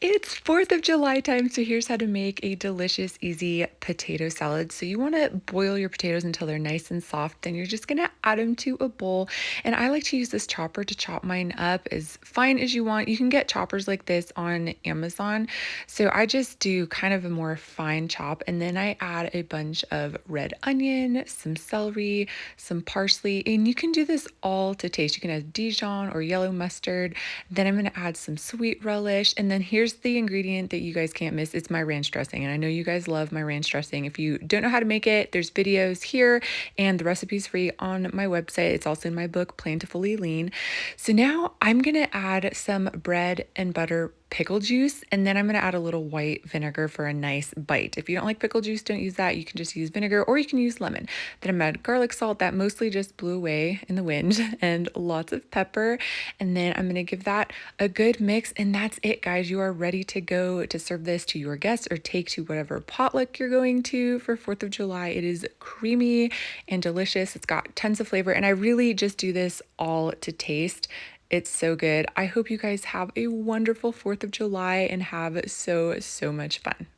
It's 4th of July time, so here's how to make a delicious, easy potato salad. So you want to boil your potatoes until they're nice and soft. Then you're just going to add them to a bowl. And I like to use this chopper to chop mine up as fine as you want. You can get choppers like this on Amazon. So I just do kind of a more fine chop. And then I add a bunch of red onion, some celery, some parsley. And you can do this all to taste. You can add Dijon or yellow mustard. Then I'm going to add some sweet relish. And then here's the ingredient that you guys can't miss. It's my ranch dressing. And I know you guys love my ranch dressing. If you don't know how to make it, there's videos here and the recipe's free on my website. It's also in my book, Plantifully Lean. So now I'm going to add some bread and butter pickle juice, and then I'm going to add a little white vinegar for a nice bite. If you don't like pickle juice, don't use that. You can just use vinegar or you can use lemon. Then I'm going to add garlic salt that mostly just blew away in the wind and lots of pepper. And then I'm going to give that a good mix, and that's it, guys. You are ready to go to serve this to your guests or take to whatever potluck you're going to for 4th of July. It is creamy and delicious. It's got tons of flavor, and I really just do this all to taste. It's so good. I hope you guys have a wonderful 4th of July and have so much fun.